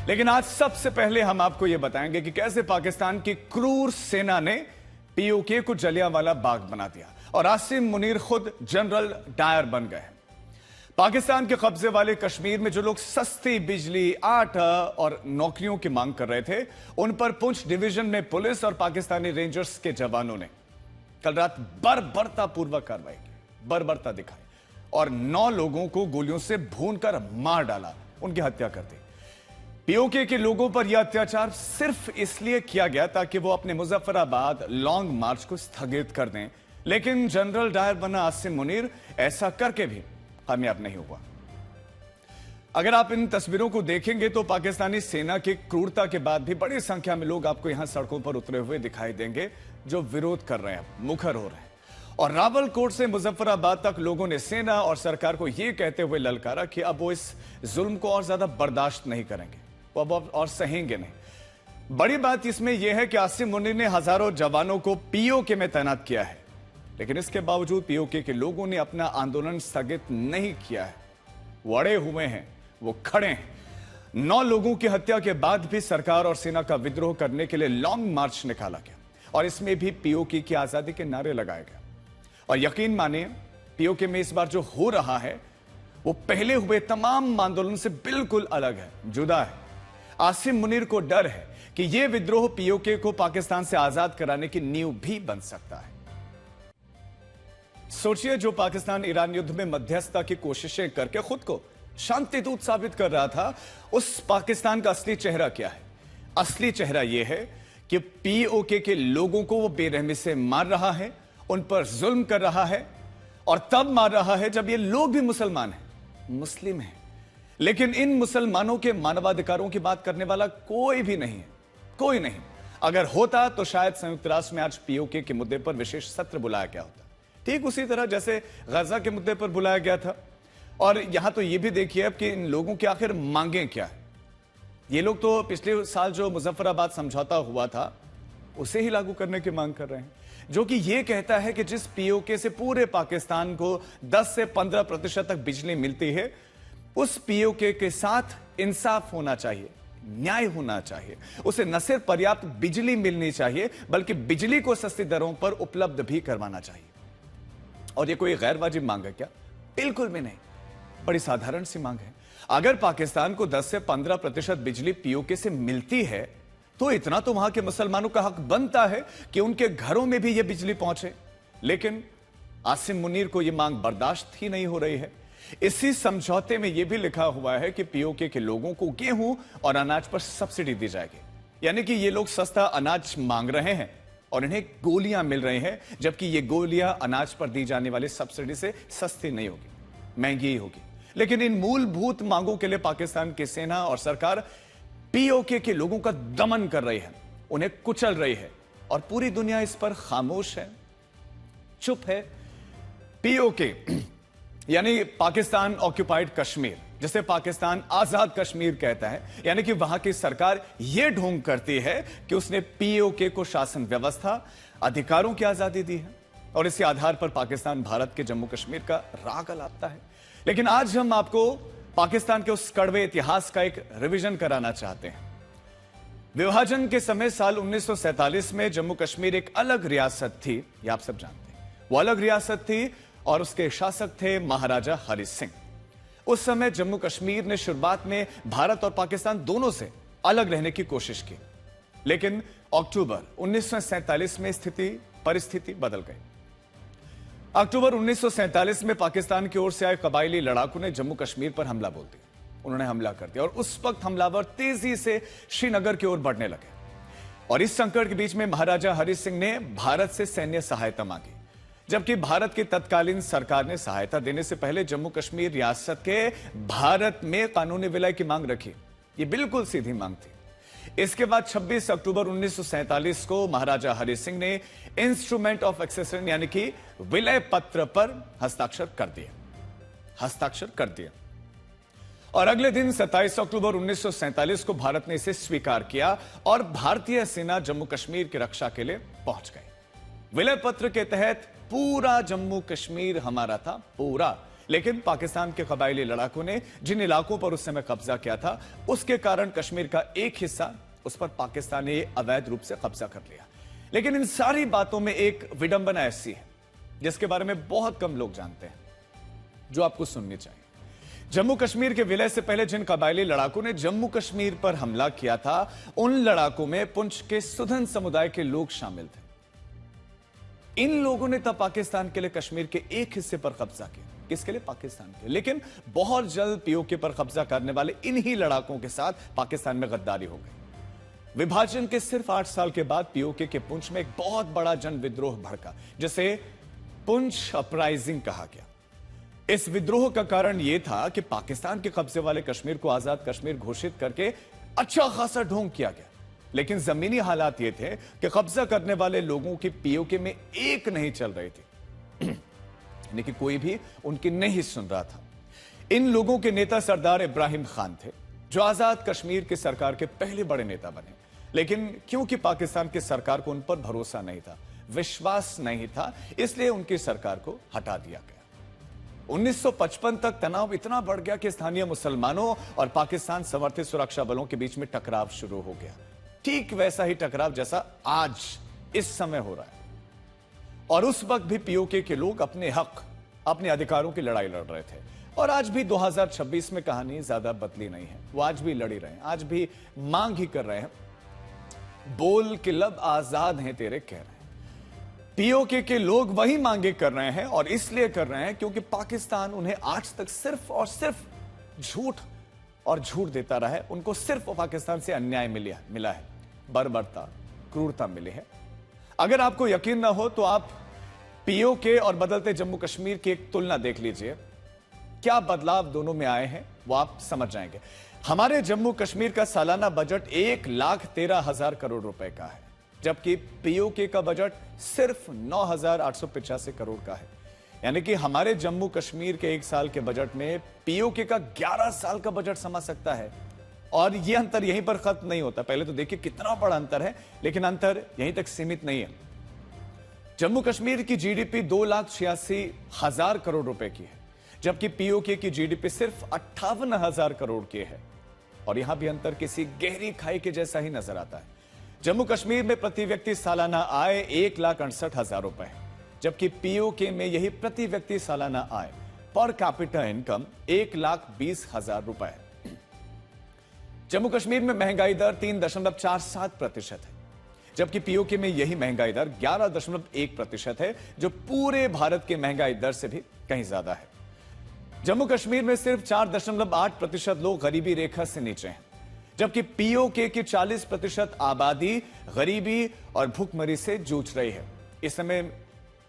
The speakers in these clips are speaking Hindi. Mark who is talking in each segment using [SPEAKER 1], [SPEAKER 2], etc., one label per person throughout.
[SPEAKER 1] लेकिन आज सबसे पहले हम आपको यह बताएंगे कि कैसे पाकिस्तान की क्रूर सेना ने पीओके को जलियांवाला बाग बना दिया और आसिम मुनीर खुद जनरल डायर बन गए। पाकिस्तान के कब्जे वाले कश्मीर में जो लोग सस्ती बिजली, आटा और नौकरियों की मांग कर रहे थे, उन पर पुंछ डिवीजन में पुलिस और पाकिस्तानी रेंजर्स के जवानों ने कल रात बर्बरतापूर्वक कार्रवाई की, बर्बरता दिखाई और 9 लोगों को गोलियों से भूनकर मार डाला, उनकी हत्या कर दी। पीओके के लोगों पर यह अत्याचार सिर्फ इसलिए किया गया ताकि वो अपने मुजफ्फराबाद लॉन्ग मार्च को स्थगित कर दें, लेकिन जनरल डायर बना आसिम मुनीर ऐसा करके भी कामयाब नहीं हुआ। अगर आप इन तस्वीरों को देखेंगे तो पाकिस्तानी सेना की क्रूरता के बाद भी बड़ी संख्या में लोग आपको यहां सड़कों पर उतरे हुए दिखाई देंगे, जो विरोध कर रहे हैं, मुखर हो रहे हैं। और रावलकोट से मुजफ्फराबाद तक लोगों ने सेना और सरकार को यह कहते हुए ललकारा कि अब वो इस जुल्म को और ज्यादा बर्दाश्त नहीं करेंगे, वो अब और सहेंगे नहीं। बड़ी बात इसमें यह है कि आसिम मुनीर ने हजारों जवानों को पीओके में तैनात किया है, लेकिन इसके बावजूद पीओके के लोगों ने अपना आंदोलन स्थगित नहीं किया है। वो अड़े हुए हैं, वो खड़े हैं। 9 लोगों की हत्या के बाद भी सरकार और सेना का विद्रोह करने के लिए लॉन्ग मार्च निकाला गया और इसमें भी पीओके की आजादी के नारे लगाए गए। और यकीन मानिए, पीओके में इस बार जो हो रहा है वो पहले हुए तमाम आंदोलन से बिल्कुल अलग है, जुदा है। आसिम मुनीर को डर है कि यह विद्रोह पीओके को पाकिस्तान से आजाद कराने की नींव भी बन सकता है। सोचिए, जो पाकिस्तान ईरान युद्ध में मध्यस्थता की कोशिशें करके खुद को शांति दूत साबित कर रहा था, उस पाकिस्तान का असली चेहरा क्या है? असली चेहरा यह है कि पीओके के लोगों को वो बेरहमी से मार रहा है, उन पर जुल्म कर रहा है, और तब मार रहा है जब ये लोग भी मुसलमान हैं, मुस्लिम हैं। लेकिन इन मुसलमानों के मानवाधिकारों की बात करने वाला कोई भी नहीं है, कोई नहीं। अगर होता तो शायद संयुक्त राष्ट्र में आज पीओके के मुद्दे पर विशेष सत्र बुलाया गया होता, ठीक उसी तरह जैसे गजा के मुद्दे पर बुलाया गया था। और यहां तो यह भी देखिए अब कि इन लोगों की आखिर मांगें क्या है। ये लोग तो पिछले साल जो मुजफ्फराबाद समझौता हुआ था उसे ही लागू करने की मांग कर रहे हैं, जो कि यह कहता है कि जिस पीओके से पूरे पाकिस्तान को 10 से 15% तक बिजली मिलती है, उस पीओके के साथ इंसाफ होना चाहिए, न्याय होना चाहिए। उसे न सिर्फ पर्याप्त बिजली मिलनी चाहिए बल्कि बिजली को सस्ती दरों पर उपलब्ध भी करवाना चाहिए। और यह कोई गैर वाजिब मांग है क्या? बिल्कुल भी नहीं, बड़ी साधारण सी मांग है। अगर पाकिस्तान को 10 से 15% बिजली पीओके से मिलती है तो इतना तो वहां के मुसलमानों का हक बनता है कि उनके घरों में भी यह बिजली पहुंचे। लेकिन आसिम मुनीर को यह मांग बर्दाश्त ही नहीं हो रही है। इसी समझौते में यह भी लिखा हुआ है कि पीओके के लोगों को गेहूं और अनाज पर सब्सिडी दी जाएगी, यानी कि ये लोग सस्ता अनाज मांग रहे हैं और इन्हें गोलियां मिल रही हैं, जबकि ये गोलियां अनाज पर दी जाने वाली सब्सिडी से सस्ती नहीं होगी, महंगी ही होगी। लेकिन इन मूलभूत मांगों के लिए पाकिस्तान की सेना और सरकार पीओके के लोगों का दमन कर रही है, उन्हें कुचल रही है और पूरी दुनिया इस पर खामोश है, चुप है। पीओके यानी पाकिस्तान ऑक्युपाइड कश्मीर, जिसे पाकिस्तान आजाद कश्मीर कहता है, यानी कि वहां की सरकार यह ढोंग करती है कि उसने पीओके को शासन व्यवस्था, अधिकारों की आजादी दी है और इसी आधार पर पाकिस्तान भारत के जम्मू कश्मीर का राग अलापता है। लेकिन आज हम आपको पाकिस्तान के उस कड़वे इतिहास का एक रिवीजन कराना चाहते हैं। विभाजन के समय साल 1947 में जम्मू कश्मीर एक अलग रियासत थी, यह आप सब जानते हैं। वो अलग रियासत थी और उसके शासक थे महाराजा हरि सिंह। उस समय जम्मू कश्मीर ने शुरुआत में भारत और पाकिस्तान दोनों से अलग रहने की कोशिश की, लेकिन अक्टूबर 1947 में परिस्थिति बदल गई। अक्टूबर 1947 में पाकिस्तान की ओर से आए कबायली लड़ाकों ने जम्मू कश्मीर पर हमला बोल दिया। उन्होंने हमला कर दिया और उस वक्त हमलावर तेजी से श्रीनगर की ओर बढ़ने लगे। और इस संकट के बीच में महाराजा हरि सिंह ने भारत से सैन्य सहायता मांगी, जबकि भारत की तत्कालीन सरकार ने सहायता देने से पहले जम्मू कश्मीर रियासत के भारत में कानूनी विलय की मांग रखी। यह बिल्कुल सीधी मांग थी। इसके बाद 26 अक्टूबर 1947 को महाराजा हरि सिंह ने इंस्ट्रूमेंट ऑफ एक्सेशन यानी कि विलय पत्र पर हस्ताक्षर कर दिया और अगले दिन 27 अक्टूबर 1947 को भारत ने इसे स्वीकार किया और भारतीय सेना जम्मू कश्मीर की रक्षा के लिए पहुंच गई। विलय पत्र के तहत पूरा जम्मू कश्मीर हमारा था, पूरा, लेकिन पाकिस्तान के कबायली लड़ाकों ने जिन इलाकों पर उस समय कब्जा किया था, उसके कारण कश्मीर का एक हिस्सा उस पर पाकिस्तान ने अवैध रूप से कब्जा कर लिया। लेकिन इन सारी बातों में एक विडंबना ऐसी है जिसके बारे में बहुत कम लोग जानते हैं, जो आपको सुननी चाहिए। जम्मू कश्मीर के विलय से पहले जिन कबायली लड़ाकों ने जम्मू कश्मीर पर हमला किया था, उन लड़ाकों में पुंछ के सुधन समुदाय के लोग शामिल थे। इन लोगों ने तब पाकिस्तान के लिए कश्मीर के एक हिस्से पर कब्जा किया। किसके लिए? पाकिस्तान के। लेकिन बहुत जल्द पीओके पर कब्जा करने वाले इन्हीं लड़ाकों के साथ पाकिस्तान में गद्दारी हो गई। विभाजन के सिर्फ 8 साल के बाद पीओके के पुंछ में एक बहुत बड़ा जन विद्रोह भड़का, जिसे पुंछ अपराइजिंग कहा गया। इस विद्रोह का कारण यह था कि पाकिस्तान के कब्जे वाले कश्मीर को आजाद कश्मीर घोषित करके अच्छा खासा ढोंग किया गया। लेकिन जमीनी हालात ये थे कि कब्जा करने वाले लोगों की पीओके में एक नहीं चल रही थी, यानी कि कोई भी उनकी नहीं सुन रहा था। इन लोगों के नेता सरदार इब्राहिम खान थे, जो आजाद कश्मीर की सरकार के पहले बड़े नेता बने। लेकिन क्योंकि पाकिस्तान की सरकार को उन पर भरोसा नहीं था, विश्वास नहीं था, इसलिए उनकी सरकार को हटा दिया गया। 1955 तक तनाव इतना बढ़ गया कि स्थानीय मुसलमानों और पाकिस्तान समर्थित सुरक्षा बलों के बीच में टकराव शुरू हो गया। ठीक वैसा ही टकराव जैसा आज इस समय हो रहा है। और उस वक्त भी पीओके के लोग अपने हक, अपने अधिकारों की लड़ाई लड़ रहे थे। और आज भी 2026 में कहानी ज्यादा बदली नहीं है। वो आज भी लड़ी रहे हैं, आज भी मांग ही कर रहे हैं। बोल के लब आजाद हैं तेरे, कह रहे हैं। पीओके के लोग वही मांगे कर रहे हैं, और इसलिए कर रहे हैं क्योंकि पाकिस्तान उन्हें आज तक सिर्फ और सिर्फ झूठ और झूठ देता रहा है। उनको सिर्फ पाकिस्तान से अन्याय मिला है, बर्बरता, क्रूरता मिली है। अगर आपको यकीन ना हो तो आप पीओके और बदलते जम्मू कश्मीर की एक तुलना देख लीजिए। क्या बदलाव दोनों में आए हैं वो आप समझ जाएंगे। हमारे जम्मू कश्मीर का सालाना बजट 1,13,000 करोड़ रुपए का है, जबकि पीओके का बजट सिर्फ 9,885 करोड़ का है। यानी कि हमारे जम्मू कश्मीर के एक साल के बजट में पीओके का 11 साल का बजट समा सकता है। और यह अंतर यहीं पर खत्म नहीं होता। पहले तो देखिए कितना बड़ा अंतर है, लेकिन अंतर यहीं तक सीमित नहीं है। जम्मू कश्मीर की जीडीपी 2,86,000 करोड़ रुपए की है, जबकि पीओके की जीडीपी सिर्फ 58,000 करोड़ की है। और यहां भी अंतर किसी गहरी खाई के जैसा ही नजर आता है। जम्मू कश्मीर में प्रति व्यक्ति सालाना आय 1,68,000 रुपए है, जबकि पीओके में यही प्रति व्यक्ति सालाना आय, पर कैपिटा इनकम 1,20,000 रुपए है। जम्मू कश्मीर में महंगाई दर 3.47% है, जबकि पीओके में यही महंगाई दर 11.1% है, जो पूरे भारत के महंगाई दर से भी कहीं ज्यादा है। जम्मू कश्मीर में सिर्फ 4.8% लोग गरीबी रेखा से नीचे हैं, जबकि पीओके की 40% आबादी गरीबी और भूखमरी से जूझ रही है। इस समय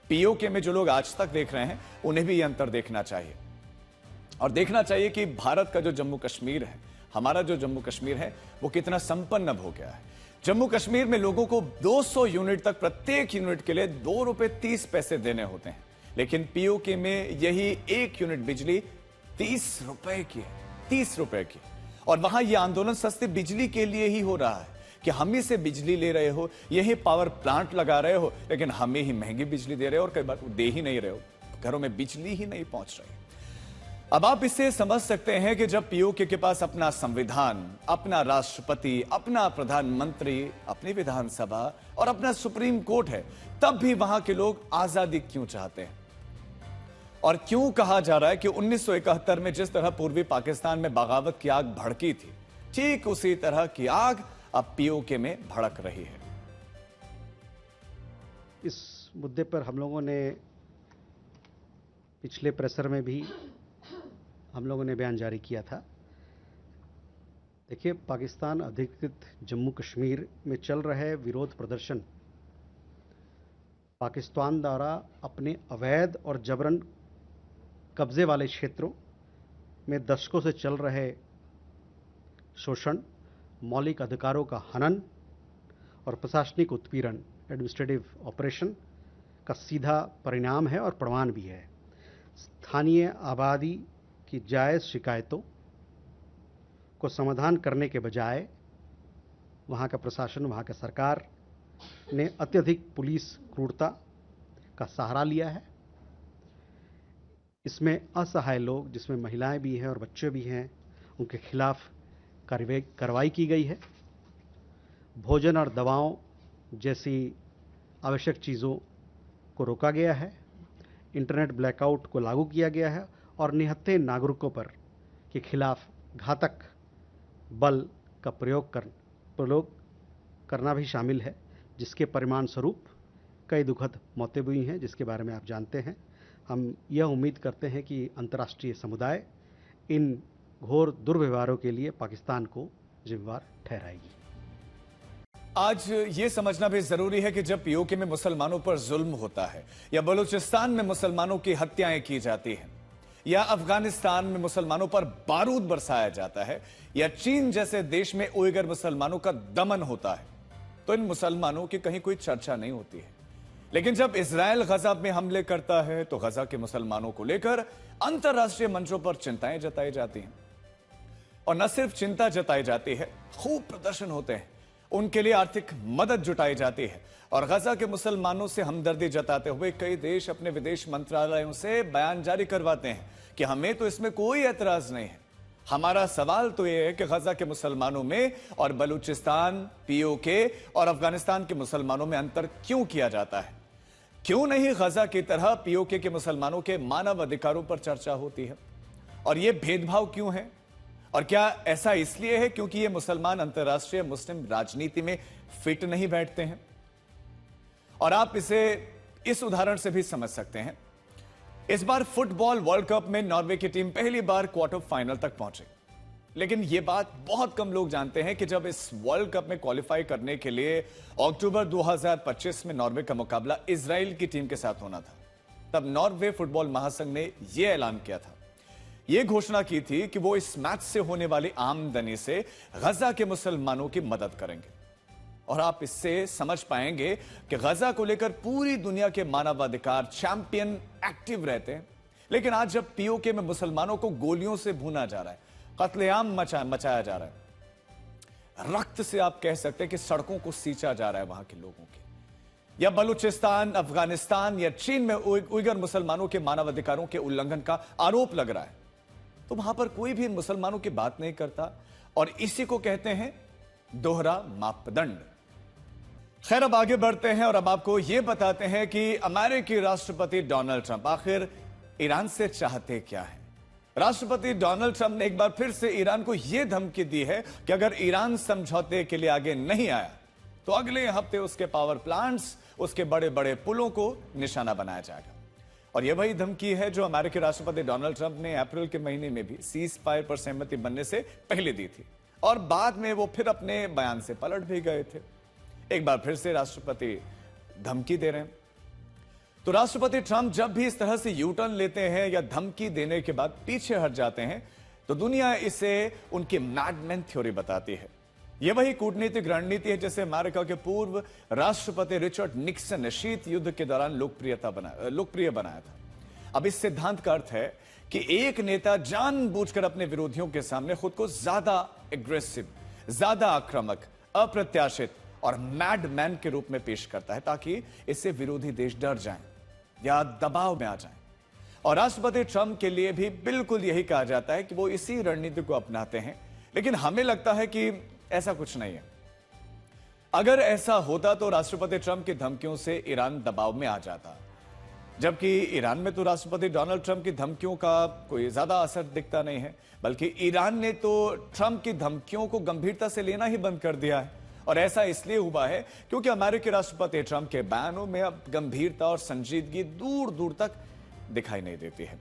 [SPEAKER 1] पीओके में जो लोग आज तक देख रहे हैं, उन्हें भी यह अंतर देखना चाहिए। और देखना चाहिए कि भारत का जो जम्मू कश्मीर है, हमारा जो जम्मू कश्मीर है, वो कितना संपन्न हो गया है। जम्मू कश्मीर में लोगों को 200 यूनिट तक प्रत्येक यूनिट के लिए 2 रुपए 30 पैसे देने होते हैं, लेकिन पीओके में यही 1 यूनिट बिजली 30 रुपए की है, 30 रुपए की। और वहां यह आंदोलन सस्ती बिजली के लिए ही हो रहा है कि हम ही से बिजली ले रहे हो, यही पावर प्लांट लगा रहे हो, लेकिन हमें ही महंगी बिजली दे रहे हो, और कई बार दे ही नहीं रहे हो, घरों में बिजली ही नहीं पहुंच रही। अब आप इससे समझ सकते हैं कि जब पीओके के पास अपना संविधान, अपना राष्ट्रपति, अपना प्रधानमंत्री, अपनी विधानसभा और अपना सुप्रीम कोर्ट है, तब भी वहां के लोग आजादी क्यों चाहते हैं? और क्यों कहा जा रहा है कि 1971 में जिस तरह पूर्वी पाकिस्तान में बगावत की आग भड़की थी, ठीक उसी तरह की आग अब पीओके में भड़क रही है।
[SPEAKER 2] इस मुद्दे पर हम लोगों ने पिछले प्रेसर में भी हम लोगों ने बयान जारी किया था। देखिए, पाकिस्तान अधिकृत जम्मू कश्मीर में चल रहे विरोध प्रदर्शन पाकिस्तान द्वारा अपने अवैध और जबरन कब्जे वाले क्षेत्रों में दशकों से चल रहे शोषण, मौलिक अधिकारों का हनन और प्रशासनिक उत्पीड़न, एडमिनिस्ट्रेटिव ऑपरेशन का सीधा परिणाम है और प्रमाण भी है। स्थानीय आबादी की जायज़ शिकायतों को समाधान करने के बजाय वहाँ का प्रशासन, वहाँ का सरकार ने अत्यधिक पुलिस क्रूरता का सहारा लिया है। इसमें असहाय लोग, जिसमें महिलाएं भी हैं और बच्चे भी हैं, उनके खिलाफ कार्रवाई की गई है। भोजन और दवाओं जैसी आवश्यक चीज़ों को रोका गया है। इंटरनेट ब्लैकआउट को लागू किया गया है और निहत्थे नागरिकों पर के खिलाफ घातक बल का प्रयोग करना भी शामिल है, जिसके परिणाम स्वरूप कई दुखद मौतें हुई हैं, जिसके बारे में आप जानते हैं। हम यह उम्मीद करते हैं कि अंतर्राष्ट्रीय समुदाय इन घोर दुर्व्यवहारों के लिए पाकिस्तान को जिम्मेदार ठहराएगी।
[SPEAKER 1] आज ये समझना भी जरूरी है कि जब पीओके में मुसलमानों पर जुल्म होता है, या बलूचिस्तान में मुसलमानों की हत्याएं की जाती हैं, या अफगानिस्तान में मुसलमानों पर बारूद बरसाया जाता है, या चीन जैसे देश में उइगर मुसलमानों का दमन होता है, तो इन मुसलमानों की कहीं कोई चर्चा नहीं होती है। लेकिन जब इजराइल गजा में हमले करता है तो गजा के मुसलमानों को लेकर अंतर्राष्ट्रीय मंचों पर चिंताएं जताई जाती हैं। और न सिर्फ चिंता जताई जाती है, खूब प्रदर्शन होते हैं, उनके लिए आर्थिक मदद जुटाई जाती है। और गजा के मुसलमानों से हमदर्दी जताते हुए कई देश अपने विदेश मंत्रालयों से बयान जारी करवाते हैं कि हमें तो इसमें कोई ऐतराज नहीं है। हमारा सवाल तो यह है कि गजा के मुसलमानों में और बलूचिस्तान, पीओके और अफगानिस्तान के मुसलमानों में अंतर क्यों किया जाता है? क्यों नहीं गजा की तरह पीओके के मुसलमानों के मानव अधिकारों पर चर्चा होती है? और यह भेदभाव क्यों है? और क्या ऐसा इसलिए है क्योंकि ये मुसलमान अंतर्राष्ट्रीय मुस्लिम राजनीति में फिट नहीं बैठते हैं? और आप इसे इस उदाहरण से भी समझ सकते हैं। इस बार फुटबॉल वर्ल्ड कप में नॉर्वे की टीम पहली बार क्वार्टर फाइनल तक पहुंची। लेकिन यह बात बहुत कम लोग जानते हैं कि जब इस वर्ल्ड कप में क्वालिफाई करने के लिए अक्टूबर 2025 में नॉर्वे का मुकाबला इजराइल की टीम के साथ होना था, तब नॉर्वे फुटबॉल महासंघ ने यह ऐलान किया था, यह घोषणा की थी कि वो इस मैच से होने वाली आमदनी से गजा के मुसलमानों की मदद करेंगे। और आप इससे समझ पाएंगे कि गजा को लेकर पूरी दुनिया के मानवाधिकार चैंपियन एक्टिव रहते हैं। लेकिन आज जब पीओके में मुसलमानों को गोलियों से भूना जा रहा है, कत्लेआम मचाया जा रहा है, रक्त से आप कह सकते हैं कि सड़कों को सींचा जा रहा है वहां के लोगों की, या बलूचिस्तान, अफगानिस्तान या चीन में उइगर मुसलमानों के मानवाधिकारों के उल्लंघन का आरोप लग रहा है, तो वहां पर कोई भी मुसलमानों की बात नहीं करता। और इसी को कहते हैं दोहरा मापदंड। खैर, अब आगे बढ़ते हैं और अब आपको यह बताते हैं कि अमेरिकी राष्ट्रपति डोनाल्ड ट्रंप आखिर ईरान से चाहते क्या है। राष्ट्रपति डोनाल्ड ट्रंप ने एक बार फिर से ईरान को यह धमकी दी है कि अगर ईरान समझौते के लिए आगे नहीं आया तो अगले हफ्ते उसके पावर प्लांट्स, उसके बड़े बड़े पुलों को निशाना बनाया जाएगा। और यह वही धमकी है जो अमेरिकी राष्ट्रपति डोनाल्ड ट्रंप ने अप्रैल के महीने में भी सीज फायर पर सहमति बनने से पहले दी थी, और बाद में वो फिर अपने बयान से पलट भी गए थे। एक बार फिर से राष्ट्रपति धमकी दे रहे हैं। तो राष्ट्रपति ट्रंप जब भी इस तरह से यू टर्न लेते हैं या धमकी देने के बाद पीछे हट जाते हैं, तो दुनिया इसे उनकी मैडमैन थ्योरी बताती है। यह वही कूटनीतिक रणनीति है जिसे अमेरिका के पूर्व राष्ट्रपति रिचर्ड निक्सन ने शीत युद्ध के दौरान लोकप्रिय बनाया था। अब इस सिद्धांत का अर्थ है कि एक नेता जानबूझकर अपने विरोधियों के सामने खुद को ज्यादा एग्रेसिव, ज्यादा आक्रामक, अप्रत्याशित और मैडमैन के रूप में पेश करता है, ताकि इससे विरोधी देश डर जाएं या दबाव में आ जाएं। और राष्ट्रपति ट्रंप के लिए भी बिल्कुल यही कहा जाता है कि वो इसी रणनीति को अपनाते हैं। लेकिन हमें लगता है कि ऐसा कुछ नहीं है। अगर ऐसा होता तो राष्ट्रपति ट्रंप की धमकियों से ईरान दबाव में आ जाता, जबकि ईरान में तो राष्ट्रपति डोनाल्ड ट्रंप की धमकियों का कोई ज्यादा असर दिखता नहीं है, बल्कि ईरान ने तो ट्रंप की धमकियों को गंभीरता से लेना ही बंद कर दिया है। और ऐसा इसलिए हुआ है क्योंकि अमेरिकी राष्ट्रपति ट्रंप के बयानों में अब गंभीरता और संजीदगी दूर दूर तक दिखाई नहीं देती है।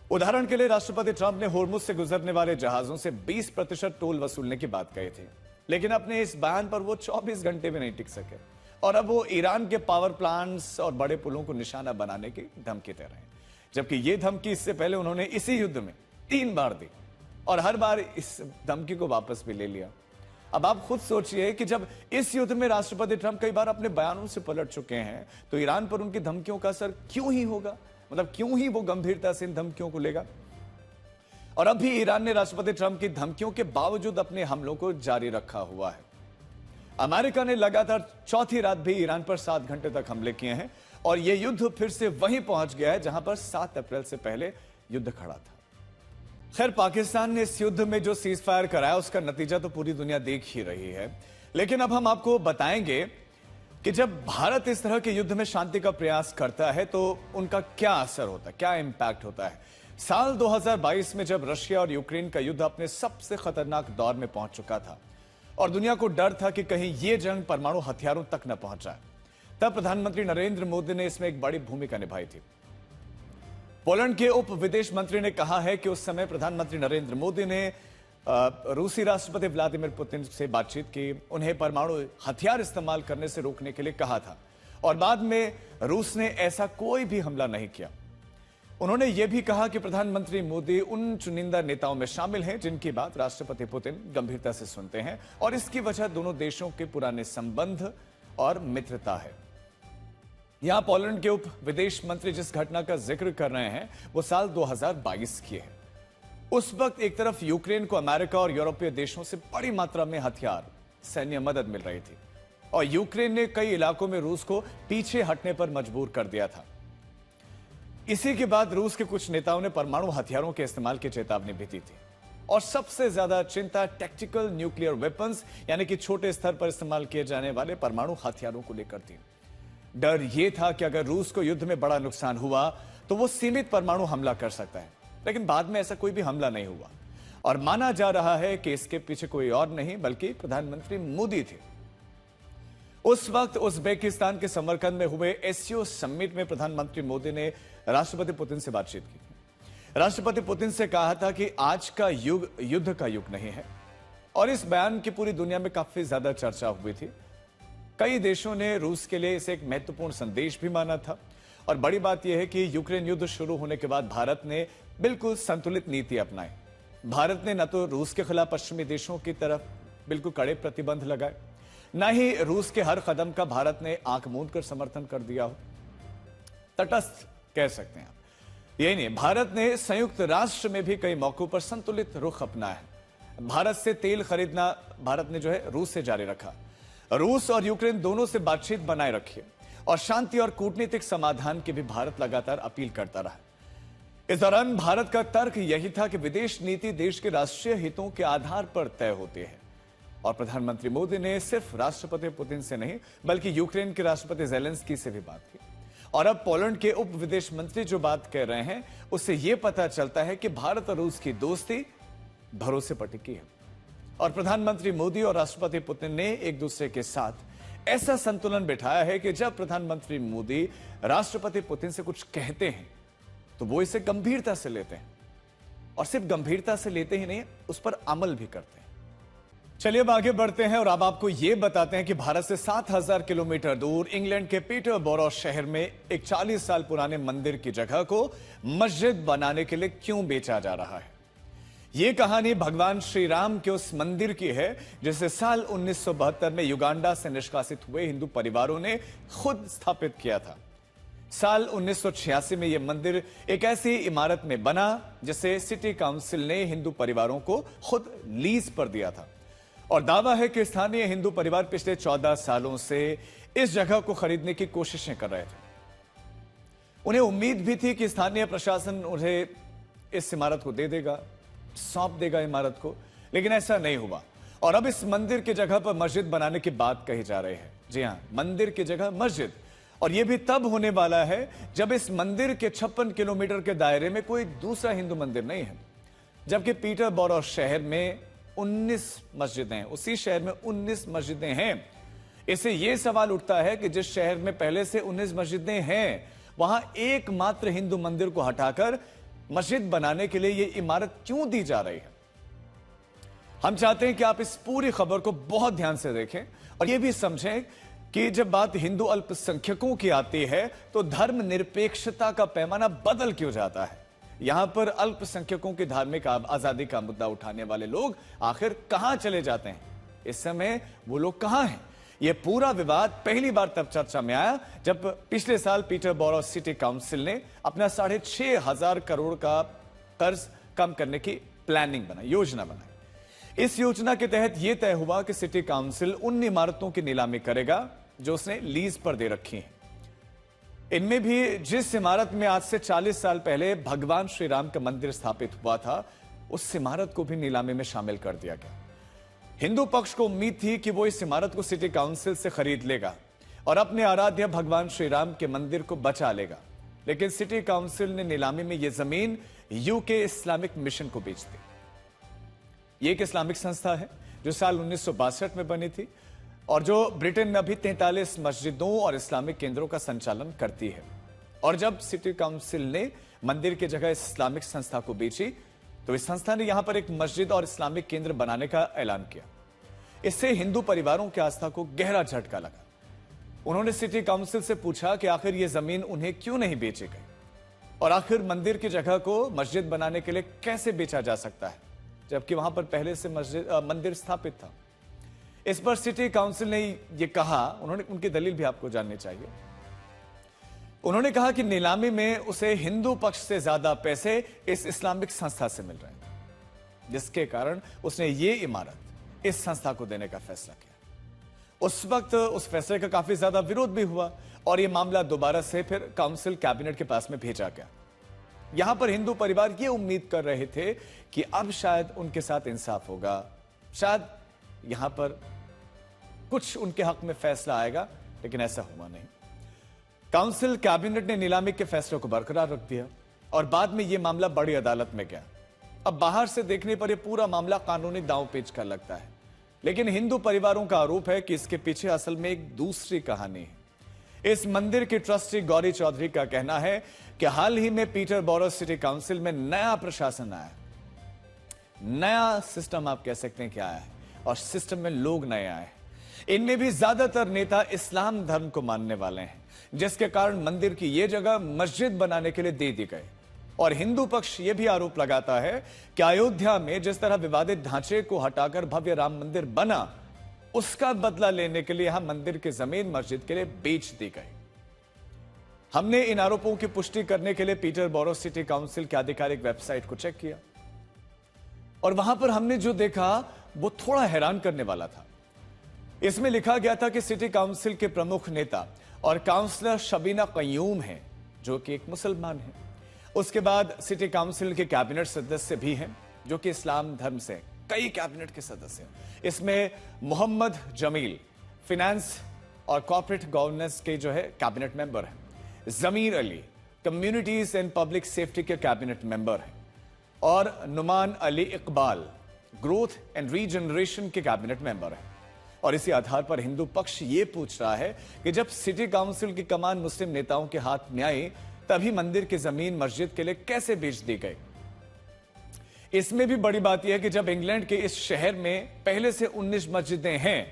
[SPEAKER 1] उदाहरण के लिए राष्ट्रपति ट्रंप ने होर्मुज से गुजरने वाले जहाजों से 20% टोल वसूलने की बात कही थी, लेकिन अपने इस बयान पर वो 24 घंटे भी नहीं टिक सके, और अब वो ईरान के पावर प्लांट्स और बड़े पुलों को निशाना बनाने की धमकी दे रहे हैं। जबकि ये धमकी इससे पहले उन्होंने इसी युद्ध में 3 बार दी, और हर बार इस धमकी को वापस भी ले लिया। अब आप खुद सोचिए कि जब इस युद्ध में राष्ट्रपति ट्रंप कई बार अपने बयानों से पलट चुके हैं, तो ईरान पर उनकी धमकियों का असर क्यों ही होगा, मतलब क्यों ही वो गंभीरता से इन धमकियों को लेगा। और अब भी ईरान ने राष्ट्रपति ट्रंप की धमकियों के बावजूद अपने हमलों को जारी रखा हुआ है। अमेरिका ने लगातार चौथी रात भी ईरान पर 7 घंटे तक हमले किए हैं, और यह युद्ध फिर से वहीं पहुंच गया है जहां पर 7 अप्रैल से पहले युद्ध खड़ा था। खैर, पाकिस्तान ने इस युद्ध में जो सीज फायर कराया उसका नतीजा तो पूरी दुनिया देख ही रही है, लेकिन अब हम आपको बताएंगे कि जब भारत इस तरह के युद्ध में शांति का प्रयास करता है तो उनका क्या असर होता है, क्या इंपैक्ट होता है। साल 2022 में जब रशिया और यूक्रेन का युद्ध अपने सबसे खतरनाक दौर में पहुंच चुका था और दुनिया को डर था कि कहीं यह जंग परमाणु हथियारों तक न पहुंच जाए, तब प्रधानमंत्री नरेंद्र मोदी ने इसमें एक बड़ी भूमिका निभाई थी। पोलैंड के उप विदेश मंत्री ने कहा है कि उस समय प्रधानमंत्री नरेंद्र मोदी ने रूसी राष्ट्रपति व्लादिमीर पुतिन से बातचीत की, उन्हें परमाणु हथियार इस्तेमाल करने से रोकने के लिए कहा था और बाद में रूस ने ऐसा कोई भी हमला नहीं किया। उन्होंने यह भी कहा कि प्रधानमंत्री मोदी उन चुनिंदा नेताओं में शामिल हैं जिनकी बात राष्ट्रपति पुतिन गंभीरता से सुनते हैं और इसकी वजह दोनों देशों के पुराने संबंध और मित्रता है। यहां पोलैंड के उप विदेश मंत्री जिस घटना का जिक्र कर रहे हैं वो साल 2022 की है। उस वक्त एक तरफ यूक्रेन को अमेरिका और यूरोपीय देशों से बड़ी मात्रा में हथियार, सैन्य मदद मिल रही थी और यूक्रेन ने कई इलाकों में रूस को पीछे हटने पर मजबूर कर दिया था। इसी के बाद रूस के कुछ नेताओं ने परमाणु हथियारों के इस्तेमाल की चेतावनी भी दी थी और सबसे ज्यादा चिंता टैक्टिकल न्यूक्लियर वेपन्स यानी कि छोटे स्तर पर इस्तेमाल किए जाने वाले परमाणु हथियारों को लेकर थी। डर यह था कि अगर रूस को युद्ध में बड़ा नुकसान हुआ तो वो सीमित परमाणु हमला कर सकता है, लेकिन बाद में ऐसा कोई भी हमला नहीं हुआ और माना जा रहा है कि इसके पीछे कोई और नहीं बल्कि प्रधानमंत्री मोदी थे। उस वक्त उज़्बेकिस्तान के समरकंद में हुए एससीओ समिट में प्रधानमंत्री मोदी ने राष्ट्रपति पुतिन से बातचीत की। राष्ट्रपति पुतिन से कहा था कि आज का युग युद्ध का युग नहीं है और इस बयान की पूरी दुनिया में काफी ज्यादा चर्चा हुई थी। कई देशों ने रूस के लिए इसे एक महत्वपूर्ण संदेश भी माना था और बड़ी बात यह है कि यूक्रेन युद्ध शुरू होने के बाद भारत ने बिल्कुल संतुलित नीति अपनाई। भारत ने न तो रूस के खिलाफ पश्चिमी देशों की तरफ बिल्कुल कड़े प्रतिबंध लगाए, न ही रूस के हर कदम का भारत ने आंख मूंद कर समर्थन कर दिया हो। तटस्थ कह सकते हैं आप। यही नहीं, भारत ने संयुक्त राष्ट्र में भी कई मौकों पर संतुलित रुख अपनाया है। भारत से तेल खरीदना भारत ने जो है रूस से जारी रखा। रूस और यूक्रेन दोनों से बातचीत बनाए रखी और शांति और कूटनीतिक समाधान की भी भारत लगातार अपील करता रहा। इस दौरान भारत का तर्क यही था कि विदेश नीति देश के राष्ट्रीय हितों के आधार पर तय होती है और प्रधानमंत्री मोदी ने सिर्फ राष्ट्रपति पुतिन से नहीं बल्कि यूक्रेन के राष्ट्रपति ज़ेलेंस्की से भी बात की और अब पोलैंड के उप विदेश मंत्री जो बात कह रहे हैं उससे यह पता चलता है कि भारत और रूस की दोस्ती भरोसे पर टिकी है और प्रधानमंत्री मोदी और राष्ट्रपति पुतिन ने एक दूसरे के साथ ऐसा संतुलन बिठाया है कि जब प्रधानमंत्री मोदी राष्ट्रपति पुतिन से कुछ कहते हैं तो वो इसे गंभीरता से लेते हैं और सिर्फ गंभीरता से लेते ही नहीं, उस पर अमल भी करते हैं। चलिए अब आगे बढ़ते हैं और अब आपको यह बताते हैं कि भारत से 7000 किलोमीटर दूर इंग्लैंड के पीटरबोरो शहर में एक 40 साल पुराने मंदिर की जगह को मस्जिद बनाने के लिए क्यों बेचा जा रहा है। यह कहानी भगवान श्री राम के उस मंदिर की है जिसे साल 1972 में युगांडा से निष्कासित हुए हिंदू परिवारों ने खुद स्थापित किया था। साल 1986 में यह मंदिर एक ऐसी इमारत में बना जिसे सिटी काउंसिल ने हिंदू परिवारों को खुद लीज पर दिया था और दावा है कि स्थानीय हिंदू परिवार पिछले 14 सालों से इस जगह को खरीदने की कोशिशें कर रहे थे। उन्हें उम्मीद भी थी कि स्थानीय प्रशासन उन्हें इस इमारत को दे देगा, सौंप देगा इमारत को, लेकिन ऐसा नहीं हुआ और अब इस मंदिर की जगह पर मस्जिद बनाने की बात कही जा रही है। जी हां, मंदिर की जगह मस्जिद, और यह भी तब होने वाला है जब इस मंदिर के 56 किलोमीटर के दायरे में कोई दूसरा हिंदू मंदिर नहीं है, जबकि पीटरबोरो शहर में 19 मस्जिदें हैं, उसी शहर में 19 मस्जिदें हैं। इससे यह सवाल उठता है कि जिस शहर में पहले से 19 मस्जिदें हैं वहां एकमात्र हिंदू मंदिर को हटाकर मस्जिद बनाने के लिए यह इमारत क्यों दी जा रही है। हम चाहते हैं कि आप इस पूरी खबर को बहुत ध्यान से देखें और यह भी समझें कि जब बात हिंदू अल्पसंख्यकों की आती है तो धर्मनिरपेक्षता का पैमाना बदल क्यों जाता है। यहां पर अल्पसंख्यकों की धार्मिक आजादी का मुद्दा उठाने वाले लोग आखिर कहां चले जाते हैं, इस समय वो लोग कहां हैं। यह पूरा विवाद पहली बार तब चर्चा में आया जब पिछले साल पीटरबोरो सिटी काउंसिल ने अपना 6,500 करोड़ का कर्ज कम करने की प्लानिंग बनाई, योजना बनाई। इस योजना के तहत यह तय हुआ कि सिटी काउंसिल उन इमारतों की नीलामी करेगा जो उसने लीज पर दे रखी हैं। इनमें भी जिस इमारत में आज से 40 साल पहले भगवान श्री राम का मंदिर स्थापित हुआ था, उस इमारत को भी नीलामी में शामिल कर दिया गया। हिंदू पक्ष को उम्मीद थी कि वो इस इमारत को सिटी काउंसिल से खरीद लेगा और अपने आराध्य भगवान श्री राम के मंदिर को बचा लेगा, लेकिन सिटी काउंसिल ने नीलामी में यह जमीन यूके इस्लामिक मिशन को बेच दी। ये एक इस्लामिक संस्था है जो साल 1962 में बनी थी और जो ब्रिटेन में अभी 43 मस्जिदों और इस्लामिक केंद्रों का संचालन करती है। और जब सिटी काउंसिल ने मंदिर की जगह इस्लामिक संस्था को बेची, तो इस संस्था ने यहां पर एक मस्जिद और इस्लामिक केंद्र बनाने का ऐलान किया। इससे हिंदू परिवारों की आस्था को गहरा झटका लगा। उन्होंने सिटी काउंसिल से पूछा कि आखिर यह जमीन उन्हें क्यों नहीं बेची गई और आखिर मंदिर की जगह को मस्जिद बनाने के लिए कैसे बेचा जा सकता है, जबकि वहां पर पहले से मंदिर स्थापित था। इस पर सिटी काउंसिल ने यह कहा, उनकी दलील भी आपको जाननी चाहिए। उन्होंने कहा कि नीलामी में उसे हिंदू पक्ष से ज्यादा पैसे इस इस्लामिक संस्था से मिल रहे हैं, जिसके कारण उसने ये इमारत इस संस्था को देने का फैसला किया। उस वक्त उस फैसले का काफी ज्यादा विरोध भी हुआ और यह मामला दोबारा से फिर काउंसिल कैबिनेट के पास में भेजा गया। यहां पर हिंदू परिवार ये उम्मीद कर रहे थे कि अब शायद उनके साथ इंसाफ होगा, शायद यहां पर कुछ उनके हक में फैसला आएगा, लेकिन ऐसा हुआ नहीं। काउंसिल कैबिनेट ने नीलामी के फैसले को बरकरार रख दिया और बाद में यह मामला बड़ी अदालत में गया। अब बाहर से देखने पर यह पूरा मामला कानूनी दांव पेच का लगता है, लेकिन हिंदू परिवारों का आरोप है कि इसके पीछे असल में एक दूसरी कहानी है। इस मंदिर की ट्रस्टी गौरी चौधरी का कहना है कि हाल ही में पीटरबोरो सिटी काउंसिल में नया प्रशासन आया, नया सिस्टम आप कह सकते हैं क्या आया है, और सिस्टम में लोग नए आए। इनमें भी ज्यादातर नेता इस्लाम धर्म को मानने वाले हैं, जिसके कारण मंदिर की यह जगह मस्जिद बनाने के लिए दे दी गई। और हिंदू पक्ष यह भी आरोप लगाता है कि अयोध्या में जिस तरह विवादित ढांचे को हटाकर भव्य राम मंदिर बना, उसका बदला लेने के लिए यहां मंदिर की जमीन मस्जिद के लिए बेच दी गई। हमने इन आरोपों की पुष्टि करने के लिए पीटरबोरो सिटी काउंसिल की आधिकारिक वेबसाइट को चेक किया और वहां पर हमने जो देखा वो थोड़ा हैरान करने वाला था। इसमें लिखा गया था कि सिटी काउंसिल के प्रमुख नेता और काउंसलर शबीना कय्यूम हैं, जो कि एक मुसलमान है। उसके बाद सिटी काउंसिल के कैबिनेट सदस्य भी हैं, जो कि इस्लाम धर्म से कई कैबिनेट के सदस्य हैं। इसमें मोहम्मद जमील फिनेंस और कॉर्पोरेट गवर्नेंस के जो है कैबिनेट मेंबर हैं, Zameer Ali communities and public safety के कैबिनेट मेंबर हैं और Numan Ali Iqbal growth and regeneration के कैबिनेट मेंबर हैं। और इसी आधार पर हिंदू पक्ष ये पूछ रहा है कि जब सिटी काउंसिल की कमान मुस्लिम नेताओं के हाथ में आई, तभी मंदिर की जमीन मस्जिद के लिए कैसे बेच दी गई। इसमें भी बड़ी बात यह है कि जब इंग्लैंड के इस शहर में पहले से 19 मस्जिदें हैं,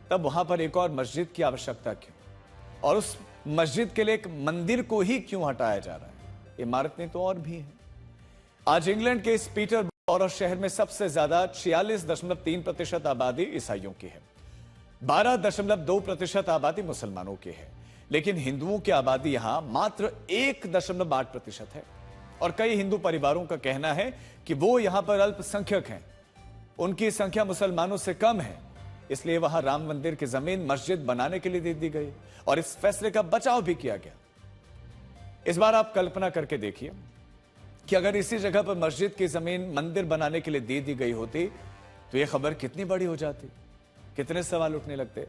[SPEAKER 1] तब वहां पर एक और मस्जिद की आवश्यकता क्यों, और उस मस्जिद के लिए एक मंदिर को ही क्यों हटाया जा रहा है। इमारतें तो और भी हैं। आज इंग्लैंड के इस पीटरबोरो शहर में सबसे ज्यादा 46.3% आबादी ईसाइयों की है, 12.2% आबादी मुसलमानों की है, लेकिन हिंदुओं की आबादी यहां मात्र 1.8% है। और कई हिंदू परिवारों का कहना है कि वो यहां पर अल्पसंख्यक हैं, उनकी संख्या मुसलमानों से कम है, इसलिए वहां राम मंदिर की जमीन मस्जिद बनाने के लिए दे दी गई और इस फैसले का बचाव भी किया गया। इस बार आप कल्पना करके देखिए कि अगर इसी जगह पर मस्जिद की जमीन मंदिर बनाने के लिए दे दी गई होती, तो यह खबर कितनी बड़ी हो जाती, कितने सवाल उठने लगते।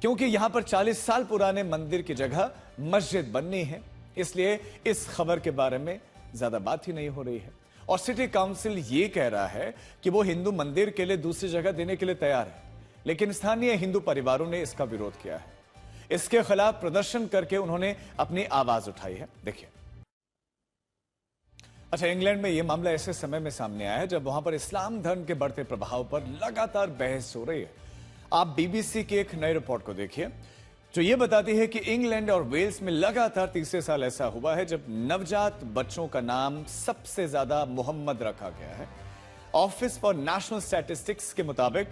[SPEAKER 1] क्योंकि यहां पर 40 साल पुराने मंदिर की जगह मस्जिद बननी है, इसलिए इस खबर के बारे में ज्यादा बात ही नहीं हो रही है। और सिटी काउंसिल ये कह रहा है कि वो हिंदू मंदिर के लिए दूसरी जगह देने के लिए तैयार है, लेकिन स्थानीय हिंदू परिवारों ने इसका विरोध किया है। इसके खिलाफ प्रदर्शन करके उन्होंने अपनी आवाज उठाई है। देखिए। अच्छा, इंग्लैंड में यह मामला ऐसे समय में सामने आया है जब वहां पर इस्लाम धर्म के बढ़ते प्रभाव पर लगातार बहस हो रही है। आप बीबीसी की एक नई रिपोर्ट को देखिए, जो ये बताती है कि इंग्लैंड और वेल्स में लगातार तीसरे साल ऐसा हुआ है जब नवजात बच्चों का नाम सबसे ज्यादा मोहम्मद रखा गया है। ऑफिस फॉर नेशनल स्टैटिस्टिक्स के मुताबिक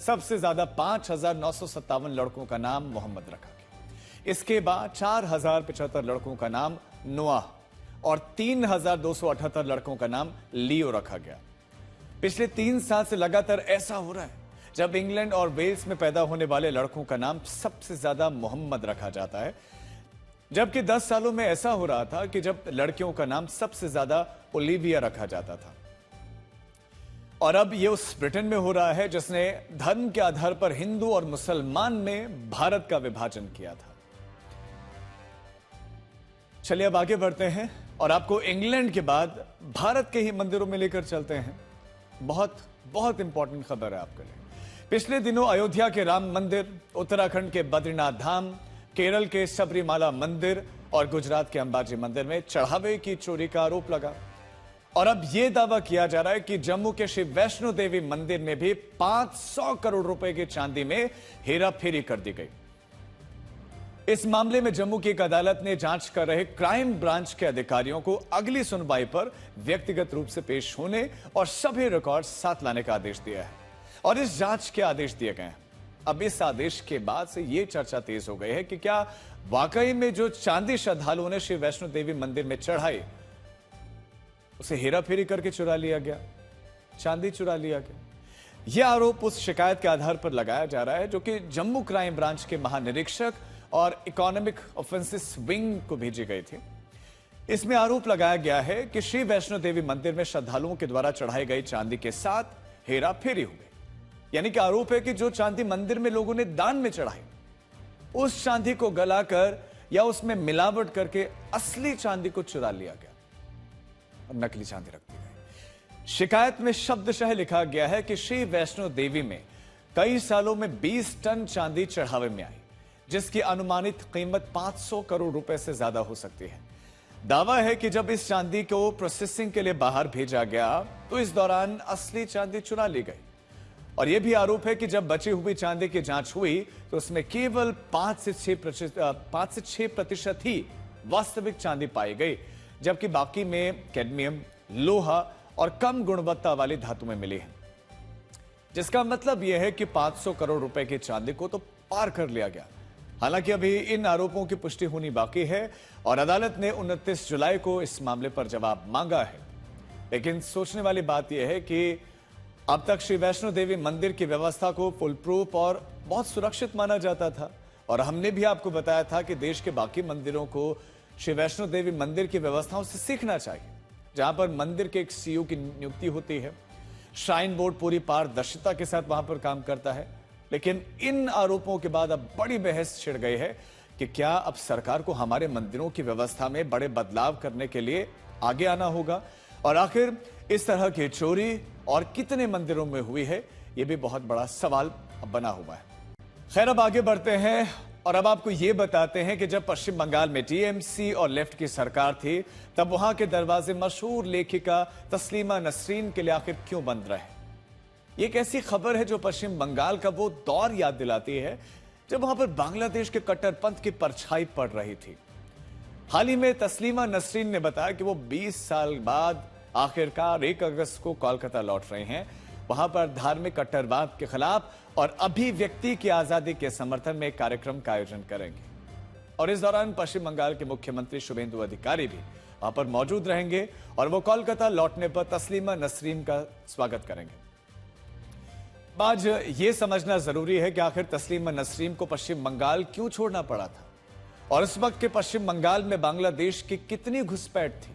[SPEAKER 1] सबसे ज्यादा 5,957 लड़कों का नाम मोहम्मद रखा गया। इसके बाद 4,075 लड़कों का नाम नोआह और 3,278 लड़कों का नाम लियो रखा गया। पिछले 3 साल से लगातार ऐसा हो रहा है जब इंग्लैंड और वेल्स में पैदा होने वाले लड़कों का नाम सबसे ज्यादा मोहम्मद रखा जाता है। जबकि 10 सालों में ऐसा हो रहा था कि जब लड़कियों का नाम सबसे ज्यादा ओलिविया रखा जाता था। और अब यह उस ब्रिटेन में हो रहा है जिसने धर्म के आधार पर हिंदू और मुसलमान में भारत का विभाजन किया था। चलिए अब आगे बढ़ते हैं और आपको इंग्लैंड के बाद भारत के ही मंदिरों में लेकर चलते हैं। बहुत बहुत इंपॉर्टेंट खबर है आपके लिए। पिछले दिनों अयोध्या के राम मंदिर, उत्तराखंड के बद्रीनाथ धाम, केरल के सबरीमाला मंदिर और गुजरात के अंबाजी मंदिर में चढ़ावे की चोरी का आरोप लगा। और अब यह दावा किया जा रहा है कि जम्मू के श्री वैष्णो देवी मंदिर में भी 500 करोड़ रुपए की चांदी में हेराफेरी कर दी गई। इस मामले में जम्मू की एक अदालत ने जांच कर रहे क्राइम ब्रांच के अधिकारियों को अगली सुनवाई पर व्यक्तिगत रूप से पेश होने और सभी रिकॉर्ड साथ लाने का आदेश दिया है और इस जांच के आदेश दिए गए हैं। अब इस आदेश के बाद से यह चर्चा तेज हो गई है कि क्या वाकई में जो चांदी श्रद्धालुओं ने श्री वैष्णो देवी मंदिर में चढ़ाई उसे हेराफेरी करके चुरा लिया गया, चांदी चुरा लिया गया। यह आरोप उस शिकायत के आधार पर लगाया जा रहा है जो कि जम्मू क्राइम ब्रांच के महानिरीक्षक और इकोनॉमिक ऑफेंसेस विंग को भेजी गई थी। इसमें आरोप लगाया गया है कि श्री वैष्णो देवी मंदिर में श्रद्धालुओं के द्वारा चढ़ाई गई चांदी के साथ हेराफेरी हुई। यानी कि आरोप है कि जो चांदी मंदिर में लोगों ने दान में चढ़ाई, उस चांदी को गलाकर या उसमें मिलावट करके असली चांदी को चुरा लिया गया और नकली चांदी रख दी गई। शिकायत में शब्दशः लिखा गया है कि श्री वैष्णो देवी में कई सालों में 20 टन चांदी चढ़ावे में आई, जिसकी अनुमानित कीमत 500 करोड़ रुपए से ज्यादा हो सकती है। दावा है कि जब इस चांदी को प्रोसेसिंग के लिए बाहर भेजा गया तो इस दौरान असली चांदी चुरा ली गई। और यह भी आरोप है कि जब बची हुई चांदी की जांच हुई तो उसमें केवल 5 से 6% ही वास्तविक चांदी पाई गई, जबकि बाकी में कैडमियम, लोहा और कम गुणवत्ता वाली धातु में मिली है। जिसका मतलब यह है कि 500 करोड़ रुपए की चांदी को तो पार कर लिया गया। हालांकि अभी इन आरोपों की पुष्टि होनी बाकी है और अदालत ने 29 जुलाई को इस मामले पर जवाब मांगा है। लेकिन सोचने वाली बात यह है कि अब तक श्री वैष्णो देवी मंदिर की व्यवस्था को फुल प्रूफ और बहुत सुरक्षित माना जाता था और हमने भी आपको बताया था कि देश के बाकी मंदिरों को श्री वैष्णो देवी मंदिर की व्यवस्थाओं से सीखना चाहिए, जहां पर मंदिर के एक सीईओ की नियुक्ति होती है। श्राइन बोर्ड पूरी पारदर्शिता के साथ वहां पर काम करता है। लेकिन इन आरोपों के बाद अब बड़ी बहस छिड़ गई है कि क्या अब सरकार को हमारे मंदिरों की व्यवस्था में बड़े बदलाव करने के लिए आगे आना होगा और आखिर इस तरह की चोरी और कितने मंदिरों में हुई है, यह भी बहुत बड़ा सवाल बना हुआ है। खैर, अब आगे बढ़ते हैं और अब आपको यह बताते हैं कि जब पश्चिम बंगाल में टीएमसी और लेफ्ट की सरकार थी तब वहां के दरवाजे मशहूर लेखिका तस्लीमा नसरीन के लिए आखिर क्यों बंद रहे। ये एक ऐसी खबर है जो पश्चिम बंगाल का वो दौर याद दिलाती है जब वहां पर बांग्लादेश के कट्टरपंथ की परछाई पड़ रही थी। हाल ही में तस्लीमा नसरीन ने बताया कि वो 20 साल बाद आखिरकार 1 अगस्त को कोलकाता लौट रहे हैं। वहां पर धार्मिक कट्टरवाद के खिलाफ और अभिव्यक्ति की आजादी के समर्थन में एक कार्यक्रम का आयोजन करेंगे और इस दौरान पश्चिम बंगाल के मुख्यमंत्री शुभेंदु अधिकारी भी वहां पर मौजूद रहेंगे और वो कोलकाता लौटने पर तस्लीमा नसरीन का स्वागत करेंगे। आज ये समझना जरूरी है कि आखिर तस्लीमा नसरीन को पश्चिम बंगाल क्यों छोड़ना पड़ा था और इस वक्त के पश्चिम बंगाल में बांग्लादेश की कितनी घुसपैठ थी।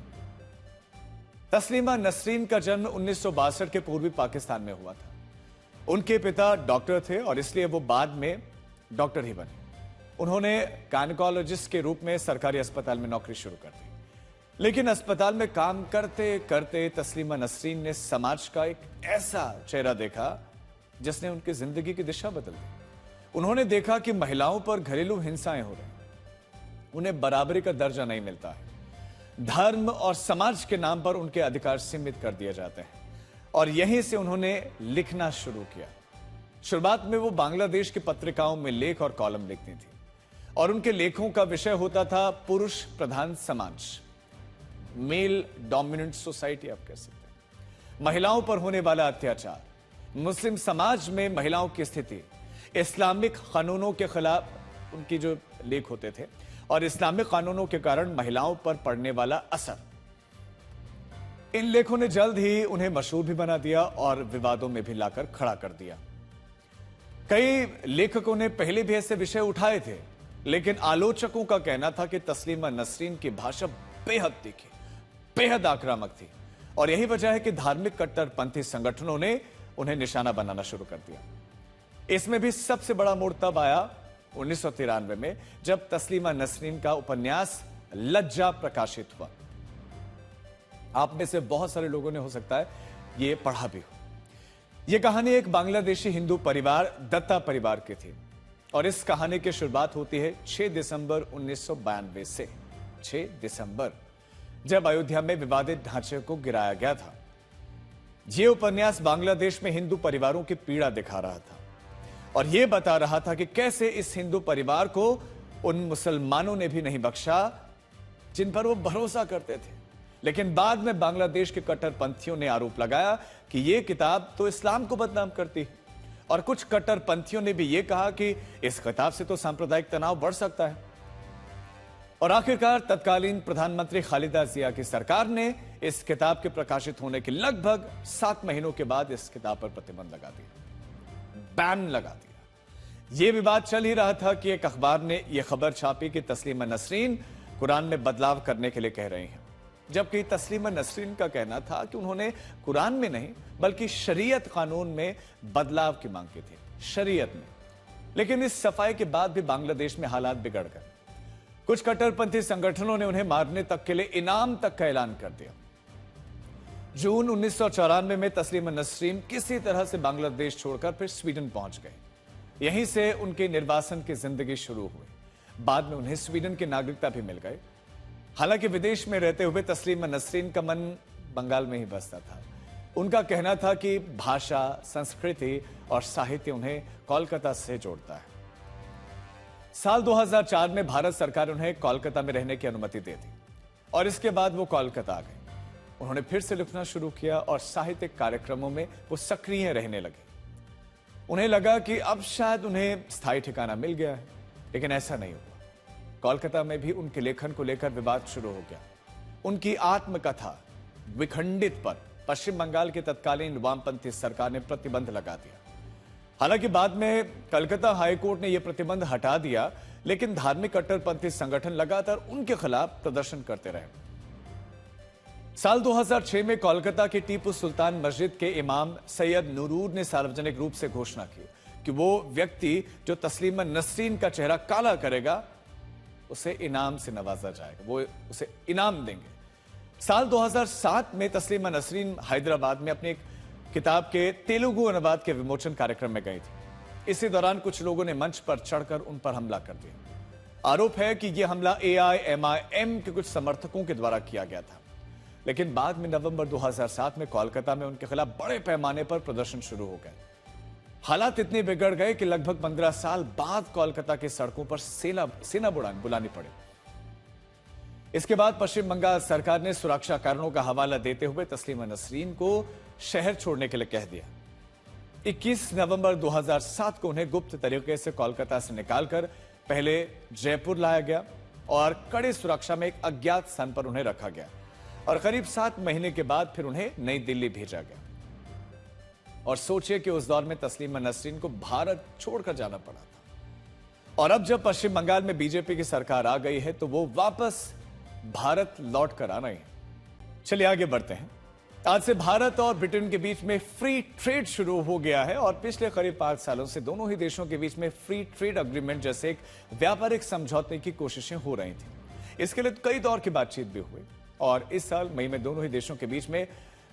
[SPEAKER 1] तस्लीमा नसरीन का जन्म 1962 के पूर्वी पाकिस्तान में हुआ था। उनके पिता डॉक्टर थे और इसलिए वो बाद में डॉक्टर ही बने। उन्होंने गायनेकोलॉजिस्ट के रूप में सरकारी अस्पताल में नौकरी शुरू कर दी। लेकिन अस्पताल में काम करते करते तस्लीमा नसरीन ने समाज का एक ऐसा चेहरा देखा जिसने उनकी जिंदगी की दिशा बदल दी। उन्होंने देखा कि महिलाओं पर घरेलू हिंसाएं हो रही, उन्हें बराबरी का दर्जा नहीं मिलता है, धर्म और समाज के नाम पर उनके अधिकार सीमित कर दिए जाते हैं और यहीं से उन्होंने लिखना शुरू किया। शुरुआत में वो बांग्लादेश की पत्रिकाओं में लेख और कॉलम लिखती थी और उनके लेखों का विषय होता था पुरुष प्रधान समाज, मेल डोमिनेंट सोसाइटी आप कह सकते हैं, महिलाओं पर होने वाला अत्याचार, मुस्लिम समाज में महिलाओं की स्थिति, इस्लामिक कानूनों के खिलाफ उनकी जो लेख होते थे और इस्लामिक कानूनों के कारण महिलाओं पर पड़ने वाला असर। इन लेखों ने जल्द ही उन्हें मशहूर भी बना दिया और विवादों में भी लाकर खड़ा कर दिया। कई लेखकों ने पहले भी ऐसे विषय उठाए थे लेकिन आलोचकों का कहना था कि तस्लीमा नसरीन की भाषा बेहद तीखी, बेहद आक्रामक थी और यही वजह है कि धार्मिक कट्टरपंथी संगठनों ने उन्हें निशाना बनाना शुरू कर दिया। इसमें भी सबसे बड़ा मोड़ तब आया 1993 में, जब तस्लीमा नसरीन का उपन्यास लज्जा प्रकाशित हुआ। आप में से बहुत सारे लोगों ने हो सकता है ये पढ़ा भी हो। यह कहानी एक बांग्लादेशी हिंदू परिवार दत्ता परिवार की थी और इस कहानी की शुरुआत होती है 6 दिसंबर 1992 से। 6 दिसंबर, जब अयोध्या में विवादित ढांचे को गिराया गया था। यह उपन्यास बांग्लादेश में हिंदू परिवारों की पीड़ा दिखा रहा था और यह बता रहा था कि कैसे इस हिंदू परिवार को उन मुसलमानों ने भी नहीं बख्शा जिन पर वो भरोसा करते थे। लेकिन बाद में बांग्लादेश के कट्टरपंथियों ने आरोप लगाया कि यह किताब तो इस्लाम को बदनाम करती है और कुछ कट्टरपंथियों ने भी यह कहा कि इस किताब से तो सांप्रदायिक तनाव बढ़ सकता है। और आखिरकार तत्कालीन प्रधानमंत्री खालिदा जिया की सरकार ने इस किताब के प्रकाशित होने के लगभग 7 महीनों के बाद इस किताब पर प्रतिबंध लगा दिया, बैन लगा दिया। यह विवाद चल ही रहा था कि एक अखबार ने यह खबर छापी कि तस्लीमा नसरीन कुरान में बदलाव करने के लिए कह रही हैं, जबकि तस्लीमा नसरीन का कहना था कि उन्होंने कुरान में नहीं बल्कि शरीयत कानून में बदलाव की मांग की थी, शरीयत में। लेकिन इस सफाई के बाद भी बांग्लादेश में हालात बिगड़ गए। कुछ कट्टरपंथी संगठनों ने उन्हें मारने तक के लिए इनाम तक का ऐलान कर दिया। जून 1994 में तस्लीमा नसरीन किसी तरह से बांग्लादेश छोड़कर फिर स्वीडन पहुंच गए। यहीं से उनकी निर्वासन की जिंदगी शुरू हुई। बाद में उन्हें स्वीडन की नागरिकता भी मिल गई। हालांकि विदेश में रहते हुए तस्लीमा नसरीन का मन बंगाल में ही बसता था। उनका कहना था कि भाषा, संस्कृति और साहित्य उन्हें कोलकाता से जोड़ता है। साल 2004 में भारत सरकार उन्हें कोलकाता में रहने की अनुमति दे दी और इसके बाद वो कोलकाता आ गए। उन्होंने फिर से लिखना शुरू किया और साहित्यिक कार्यक्रमों में वो सक्रिय रहने लगे। उन्हें लगा कि अब शायद उन्हें स्थायी ठिकाना मिल गया है, लेकिन ऐसा नहीं हुआ। कोलकाता में भी उनके लेखन को लेकर विवाद शुरू हो गया। उनकी आत्मकथा विखंडित पर पश्चिम बंगाल की तत्कालीन वामपंथी सरकार ने प्रतिबंध लगा दिया। हालांकि बाद में कलकत्ता हाईकोर्ट ने यह प्रतिबंध हटा दिया, लेकिन धार्मिक कट्टरपंथी संगठन लगातार उनके खिलाफ प्रदर्शन करते रहे। साल 2006 में कोलकाता की टीपू सुल्तान मस्जिद के इमाम सैयद नूरूर ने सार्वजनिक रूप से घोषणा की कि वो व्यक्ति जो तस्लीमा नसरीन का चेहरा काला करेगा उसे इनाम से नवाजा जाएगा, वो उसे इनाम देंगे। साल 2007 में तस्लीमा नसरीन हैदराबाद में अपनी एक किताब के तेलुगु अनुवाद के विमोचन कार्यक्रम में गई थी। इसी दौरान कुछ लोगों ने मंच पर चढ़कर उन पर हमला कर दिया। आरोप है कि यह हमला AIMIM के कुछ समर्थकों के द्वारा किया गया था। लेकिन बाद में नवंबर 2007 में कोलकाता में उनके खिलाफ बड़े पैमाने पर प्रदर्शन शुरू हो गए। हालात इतने बिगड़ गए कि लगभग 15 साल बाद कोलकाता की सड़कों पर सेना बुलानी पड़ी। इसके बाद पश्चिम बंगाल सरकार ने सुरक्षा कारणों का हवाला देते हुए तस्लीमा नसरीन को शहर छोड़ने के लिए कह दिया। 21 नवंबर 2007 को उन्हें गुप्त तरीके से कोलकाता से निकालकर पहले जयपुर लाया गया और कड़ी सुरक्षा में एक अज्ञात स्थान पर उन्हें रखा गया और करीब 7 महीने के बाद फिर उन्हें नई दिल्ली भेजा गया। और सोचिए कि उस दौर में तस्लीमा नसरीन को भारत छोड़कर जाना पड़ा था। और अब जब पश्चिम बंगाल में बीजेपी की सरकार आ गई है तो वो वापस भारत लौट कर आ रहे हैं। चलिए आगे बढ़ते हैं। आज से भारत और ब्रिटेन के बीच में फ्री ट्रेड शुरू हो गया है और पिछले करीब 5 सालों से दोनों ही देशों के बीच में फ्री ट्रेड एग्रीमेंट जैसे एक व्यापारिक समझौते की कोशिशें हो रही थी। इसके लिए कई दौर की बातचीत भी हुई और इस साल मई में दोनों ही देशों के बीच में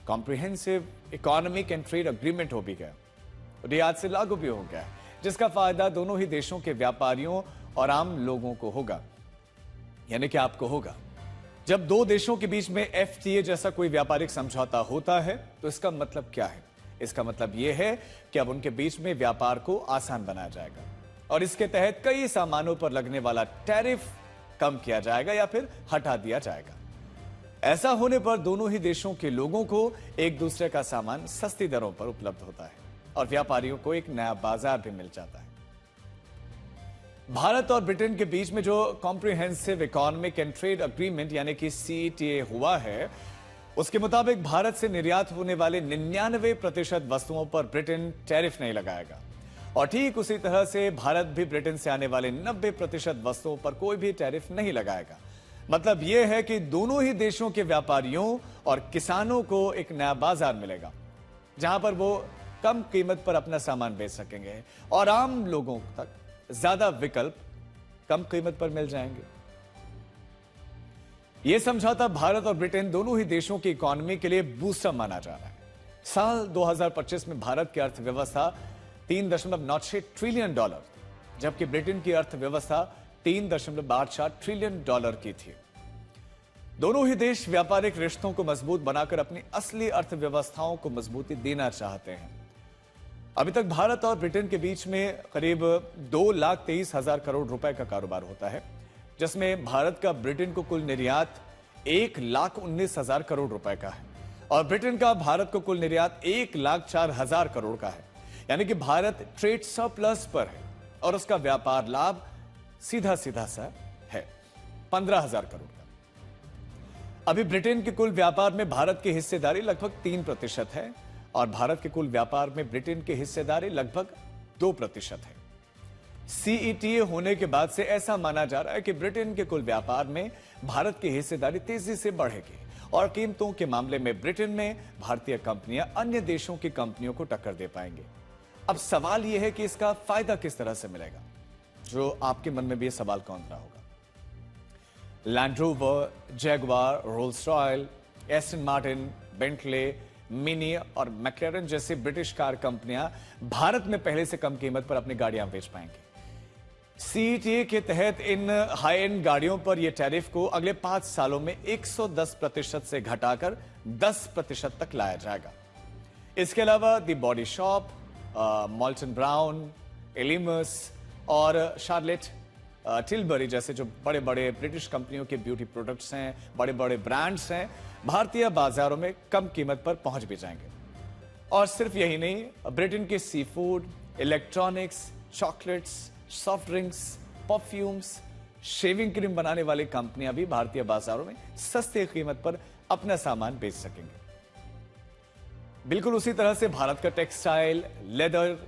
[SPEAKER 1] comprehensive economic and trade agreement हो भी गया और ये आज से लागू भी हो गया है, जिसका फायदा दोनों ही देशों के व्यापारियों और आम लोगों को होगा। यानी कि आपको होगा। जब दो देशों के बीच में FTA जैसा कोई व्यापारिक समझौता होता है तो इसका मतलब क्या है? इसका मतलब यह है कि अब उनके बीच में व्यापार को आसान बनाया जाएगा और इसके तहत कई सामानों पर लगने वाला टैरिफ कम किया जाएगा या फिर हटा दिया जाएगा। ऐसा होने पर दोनों ही देशों के लोगों को एक दूसरे का सामान सस्ती दरों पर उपलब्ध होता है और व्यापारियों को एक नया बाजार भी मिल जाता है। भारत और ब्रिटेन के बीच में जो comprehensive economic and trade agreement यानी कि CETA हुआ है, उसके मुताबिक भारत से निर्यात होने वाले 99% वस्तुओं पर ब्रिटेन टैरिफ नहीं लगाएगा और ठीक उसी तरह से भारत भी ब्रिटेन से आने वाले 90% वस्तुओं पर कोई भी टैरिफ नहीं लगाएगा। मतलब यह है कि दोनों ही देशों के व्यापारियों और किसानों को एक नया बाजार मिलेगा, जहां पर वो कम कीमत पर अपना सामान बेच सकेंगे और आम लोगों तक ज्यादा विकल्प कम कीमत पर मिल जाएंगे। यह समझौता भारत और ब्रिटेन दोनों ही देशों की इकोनॉमी के लिए बूस्टर माना जा रहा है। साल 2025 में भारत की अर्थव्यवस्था 3.96 ट्रिलियन डॉलर, जबकि ब्रिटेन की अर्थव्यवस्था 3.84 ट्रिलियन डॉलर की थी। दोनों ही देश व्यापारिक रिश्तों को मजबूत बनाकर अपनी असली अर्थव्यवस्थाओं को मजबूती देना चाहते हैं। अभी तक भारत और ब्रिटेन के बीच में करीब 2,23,000 करोड़ रुपए का कारोबार होता है, जिसमें भारत का ब्रिटेन को कुल निर्यात 1,19,000 करोड़ रुपए का है और ब्रिटेन का भारत को कुल निर्यात 1,04,000 करोड़ का है। यानी कि भारत ट्रेड सरप्लस पर है और उसका व्यापार लाभ सीधा सीधा सा है 15,000 करोड़ का। अभी ब्रिटेन के कुल व्यापार में भारत की हिस्सेदारी लगभग 3% है और भारत के कुल व्यापार में ब्रिटेन की हिस्सेदारी लगभग 2% है। सीईटीए होने के बाद से ऐसा माना जा रहा है कि ब्रिटेन के कुल व्यापार में भारत की हिस्सेदारी तेजी से बढ़ेगी और कीमतों के मामले में ब्रिटेन में भारतीय कंपनियां अन्य देशों की कंपनियों को टक्कर दे पाएंगे। अब सवाल यह है कि इसका फायदा किस तरह से मिलेगा। जो आपके मन में भी यह सवाल कौन रहा होगा। Land Rover, Jaguar, Rolls Royal, Aston Martin, Bentley, Mini और मैक्लेरन जैसी ब्रिटिश कार कंपनियां भारत में पहले से कम कीमत पर अपनी गाड़ियां बेच पाएंगी। सीईटीए के तहत इन हाई एंड गाड़ियों पर यह टैरिफ को अगले 5 सालों में 110% से घटाकर 10% तक लाया जाएगा। इसके अलावा the body shop, Molton Brown, Elemis और शार्लेट टिलबरी जैसे जो बड़े बड़े ब्रिटिश कंपनियों के ब्यूटी प्रोडक्ट्स हैं, बड़े बड़े ब्रांड्स हैं, भारतीय बाजारों में कम कीमत पर पहुंच भी जाएंगे। और सिर्फ यही नहीं, ब्रिटेन के seafood, electronics, chocolates, soft drinks, perfumes, shaving cream बनाने वाली कंपनियां भी भारतीय बाजारों में सस्ती कीमत पर अपना सामान बेच सकेंगे। बिल्कुल उसी तरह से भारत का textile, leather,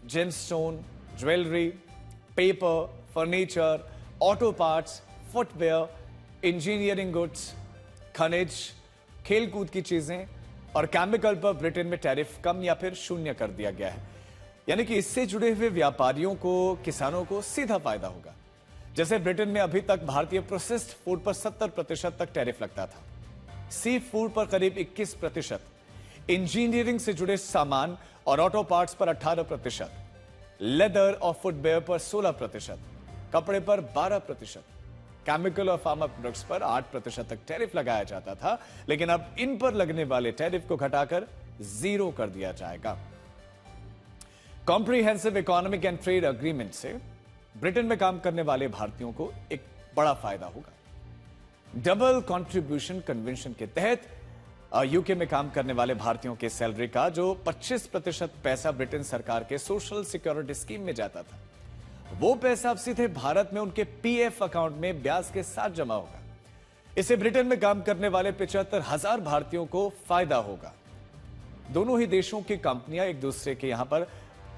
[SPEAKER 1] gemstone, jewellery, paper, furniture, auto parts, footwear, engineering goods, खनिज, खेलकूद की चीजें और केमिकल पर ब्रिटेन में टैरिफ कम या फिर शून्य कर दिया गया है। यानी कि इससे जुड़े हुए व्यापारियों को, किसानों को सीधा फायदा होगा। जैसे ब्रिटेन में अभी तक भारतीय प्रोसेस्ड फूड पर 70% तक टैरिफ लगता था, सी फूड पर करीब 21%, इंजीनियरिंग से जुड़े सामान और ऑटो पार्ट्स पर 18%, लेदर और फुटवेयर पर 16%, कपड़े पर 12%, केमिकल और फार्मा प्रोडक्ट्स पर 8% तक टैरिफ लगाया जाता था। लेकिन अब इन पर लगने वाले टैरिफ को घटाकर 0 कर दिया जाएगा। Comprehensive economic and trade agreement से ब्रिटेन में काम करने वाले भारतीयों को एक बड़ा फायदा होगा। डबल कंट्रीब्यूशन कन्वेंशन के तहत यूके में काम करने वाले भारतीयों के सैलरी का जो 25% पैसा ब्रिटेन सरकार के सोशल सिक्योरिटी स्कीम में जाता था, वो पैसा अब सीधे भारत में उनके पीएफ अकाउंट में ब्याज के साथ जमा होगा। इससे ब्रिटेन में काम करने वाले 75,000 भारतीयों को फायदा होगा। दोनों ही देशों की कंपनियां एक दूसरे के यहां पर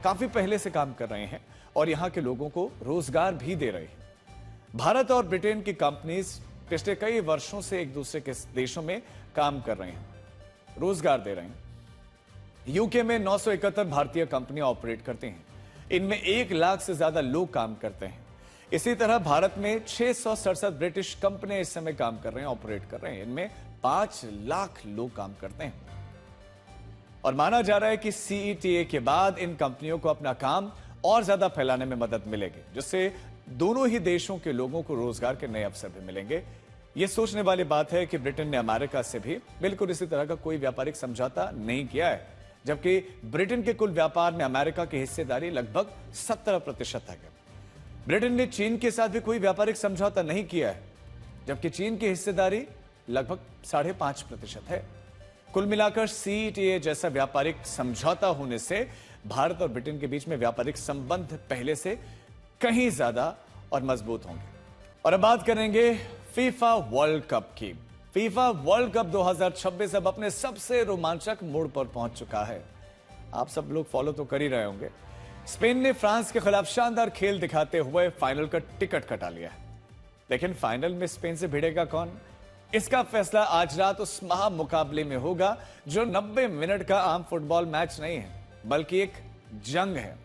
[SPEAKER 1] काफी पहले से काम कर रहे हैं और यहां के लोगों को रोजगार भी दे रहे हैं। भारत और ब्रिटेन की कंपनीज पिछले कई वर्षों से एक दूसरे के देशों में काम कर रहे हैं, रोजगार दे रहे हैं। यूके में 971 भारतीय कंपनियां ऑपरेट करती हैं, इनमें 1 लाख से ज्यादा लोग काम करते हैं। इसी तरह भारत में 667 ब्रिटिश कंपनियां इस समय काम कर रहे हैं, ऑपरेट कर रहे हैं, इनमें 5 लाख लोग काम करते हैं। और माना जा रहा है कि सीईटीए के बाद इन कंपनियों को अपना काम और ज्यादा फैलाने में मदद मिलेगी, जिससे दोनों ही देशों के लोगों को रोजगार के नए अवसर भी मिलेंगे। यह सोचने वाली बात है कि ब्रिटेन ने अमेरिका से भी बिल्कुल इसी तरह का कोई व्यापारिक समझौता नहीं किया है, जबकि ब्रिटेन के कुल व्यापार में अमेरिका की हिस्सेदारी लगभग 17% है। ब्रिटेन ने चीन के साथ भी कोई व्यापारिक समझौता नहीं किया है, जबकि चीन की हिस्सेदारी लगभग 5.5% है। कुल मिलाकर सीईटीए जैसा व्यापारिक समझौता होने से भारत और ब्रिटेन के बीच में व्यापारिक संबंध पहले से कहीं ज्यादा और मजबूत होंगे। और अब बात करेंगे फीफा वर्ल्ड कप की। फीफा वर्ल्ड कप 2026 अब अपने सबसे रोमांचक मोड़ पर पहुंच चुका है। आप सब लोग फॉलो तो कर ही रहे होंगे। स्पेन ने फ्रांस के खिलाफ शानदार खेल दिखाते हुए फाइनल का टिकट कटा लिया है। लेकिन फाइनल में स्पेन से भिड़ेगा कौन, इसका फैसला आज रात उस महा मुकाबले में होगा जो 90 मिनट का आम फुटबॉल मैच नहीं है बल्कि एक जंग है।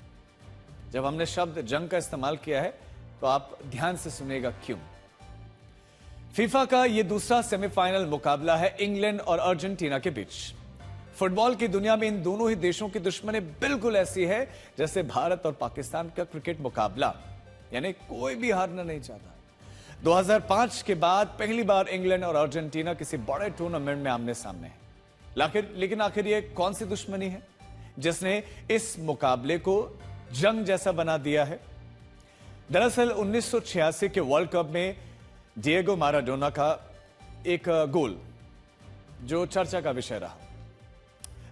[SPEAKER 1] जब हमने शब्द जंग का इस्तेमाल किया है तो आप ध्यान से सुनिएगा क्यों। फीफा का यह दूसरा सेमीफाइनल मुकाबला है इंग्लैंड और अर्जेंटीना के बीच। फुटबॉल की दुनिया में इन दोनों ही देशों की दुश्मनी बिल्कुल ऐसी है जैसे भारत और पाकिस्तान का क्रिकेट मुकाबला, यानी कोई भी हारना नहीं चाहता। 2005 के बाद पहली बार इंग्लैंड और अर्जेंटीना किसी बड़े टूर्नामेंट में आमने सामने है। लेकिन आखिर ये कौन सी दुश्मनी है जिसने इस मुकाबले को जंग जैसा बना दिया है? दरअसल 1986 के वर्ल्ड कप में डिएगो माराडोना का एक गोल जो चर्चा का विषय रहा।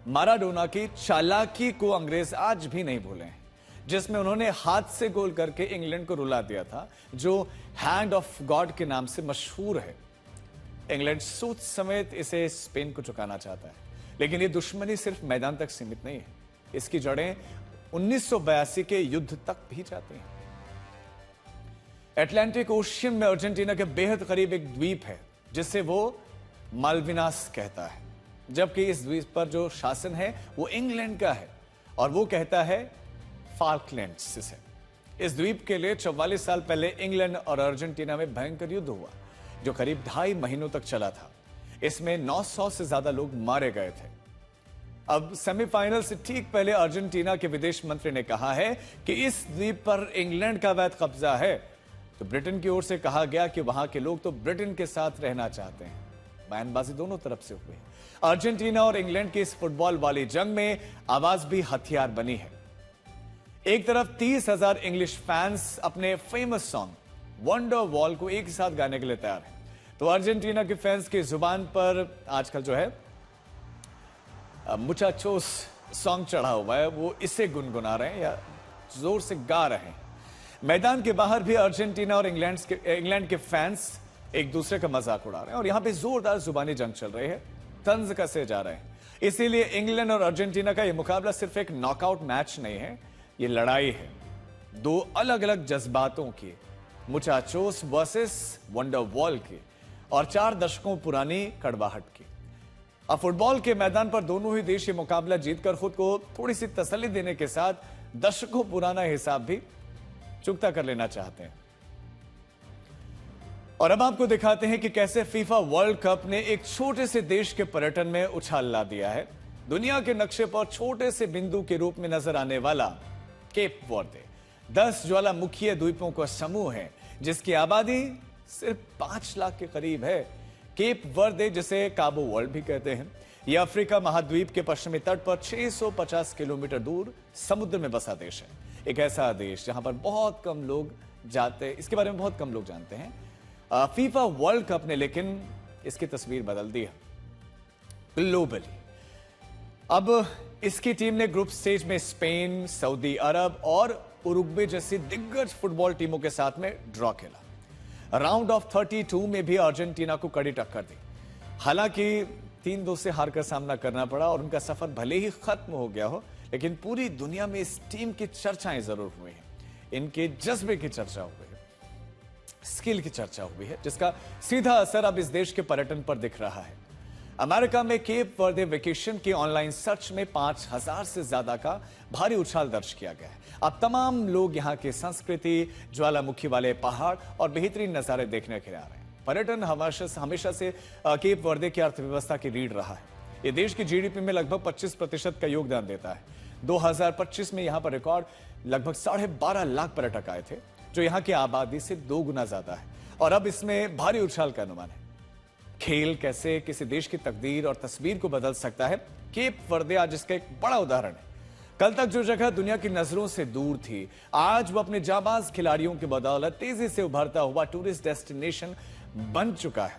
[SPEAKER 1] माराडोना की चालाकी को अंग्रेज आज भी नहीं भूले हैं, जिसमें उन्होंने हाथ से गोल करके इंग्लैंड को रुला दिया था, जो हैंड ऑफ गॉड के नाम से मशहूर है। इंग्लैंड सूद समेत इसे स्पेन को चुकाना चाहता है, लेकिन यह दुश्मनी सिर्फ मैदान तक सीमित नहीं है। इसकी जड़ें 1982 के युद्ध तक भी जाती हैं। अटलांटिक ओशियन में अर्जेंटीना के बेहद करीब एक द्वीप है जिसे वो मालविनास कहता है, जबकि इस द्वीप पर जो शासन है वो इंग्लैंड का है और वो कहता है फाल्कलैंड्स से। इस द्वीप के लिए 44 साल पहले इंग्लैंड और अर्जेंटीना में भयंकर युद्ध हुआ जो करीब 2.5 महीनों तक चला था। इसमें 900 से ज्यादा लोग मारे गए थे। अब सेमीफाइनल से ठीक पहले अर्जेंटीना के विदेश मंत्री ने कहा है कि इस द्वीप पर इंग्लैंड का अवैध कब्जा है, तो ब्रिटेन की ओर से कहा गया कि वहां के लोग तो ब्रिटेन के साथ रहना चाहते हैं। बयानबाजी दोनों तरफ से हुई। अर्जेंटीना और इंग्लैंड की इस फुटबॉल वाली जंग में आवाज भी हथियार बनी है। एक तरफ 30,000 इंग्लिश फैंस अपने फेमस सॉन्ग वंडर वॉल को एक साथ गाने के लिए तैयार हैं, तो अर्जेंटीना के फैंस की जुबान पर आजकल जो है मुचाचोस सॉन्ग चढ़ा हुआ है, वो इसे गुनगुना रहे हैं या जोर से गा रहे हैं। मैदान के बाहर भी अर्जेंटीना और इंग्लैंड के फैंस एक दूसरे का मजाक उड़ा रहे हैं और यहां पे जोरदार जुबानी जंग चल रही है, तंज कसे जा रहे हैं। इसीलिए इंग्लैंड और अर्जेंटीना का यह मुकाबला सिर्फ एक नॉकआउट मैच नहीं है, ये लड़ाई है दो अलग अलग जज्बातों की, मुचाचोस वर्सेस वंडरवॉल की और 4 दशकों पुरानी कड़वाहट की। अब फुटबॉल के मैदान पर दोनों ही देश ये मुकाबला जीतकर खुद को थोड़ी सी तसल्ली देने के साथ दशकों पुराना हिसाब भी चुकता कर लेना चाहते हैं। और अब आपको दिखाते हैं कि कैसे फीफा वर्ल्ड कप ने एक छोटे से देश के पर्यटन में उछाल ला दिया है। दुनिया के नक्शे पर छोटे से बिंदु के रूप में नजर आने वाला केप वर्दे 10 ज्वालामुखीय द्वीपों का समूह है जिसकी आबादी सिर्फ 5 लाख के करीब है। केप वर्दे, जिसे काबो वर्ल्ड भी कहते हैं, यह अफ्रीका महाद्वीप के पश्चिमी तट पर 650 किलोमीटर दूर समुद्र में बसा देश है। एक ऐसा देश जहां पर बहुत कम लोग जाते, इसके बारे में बहुत कम लोग जानते हैं। फीफा वर्ल्ड कप ने लेकिन इसकी तस्वीर बदल दी है ग्लोबली। अब इसकी टीम ने ग्रुप स्टेज में स्पेन, सऊदी अरब और उरुग्वे जैसी दिग्गज फुटबॉल टीमों के साथ में ड्रॉ खेला। राउंड ऑफ 32 में भी अर्जेंटीना को कड़ी टक्कर दी। हालांकि 3-2 से हार का सामना करना पड़ा और उनका सफर भले ही खत्म हो गया हो, लेकिन पूरी दुनिया में इस टीम की चर्चाएं जरूर हुई हैं। इनके जज्बे की चर्चा हुई है, स्किल की चर्चा हुई है, जिसका सीधा असर अब इस देश के पर्यटन पर दिख रहा है। अमेरिका में केप वर्दे वेकेशन के ऑनलाइन सर्च में 5000 से ज्यादा का भारी उछाल दर्ज किया गया है। अब तमाम लोग यहां की संस्कृति, ज्वालामुखी वाले पहाड़ और बेहतरीन नजारे देखने के लिए आ रहे हैं। पर्यटन हमेशा से केप वर्दे की अर्थव्यवस्था की रीढ़ रहा है। यह देश की जीडीपी में लगभग 25% का योगदान देता है। 2025 में यहां पर रिकॉर्ड लगभग 12.5 लाख पर्यटक आए थे, जो यहां की आबादी से 2 गुना ज्यादा है। और अब इसमें भारी उछाल का अनुमान है। खेल कैसे किसी देश की तकदीर और तस्वीर को बदल सकता है, केप वर्दे आज इसका एक बड़ा उदाहरण है। कल तक जो जगह दुनिया की नजरों से दूर थी, आज वो अपने जाबाज खिलाड़ियों की बदौलत तेजी से उभरता हुआ टूरिस्ट डेस्टिनेशन बन चुका है।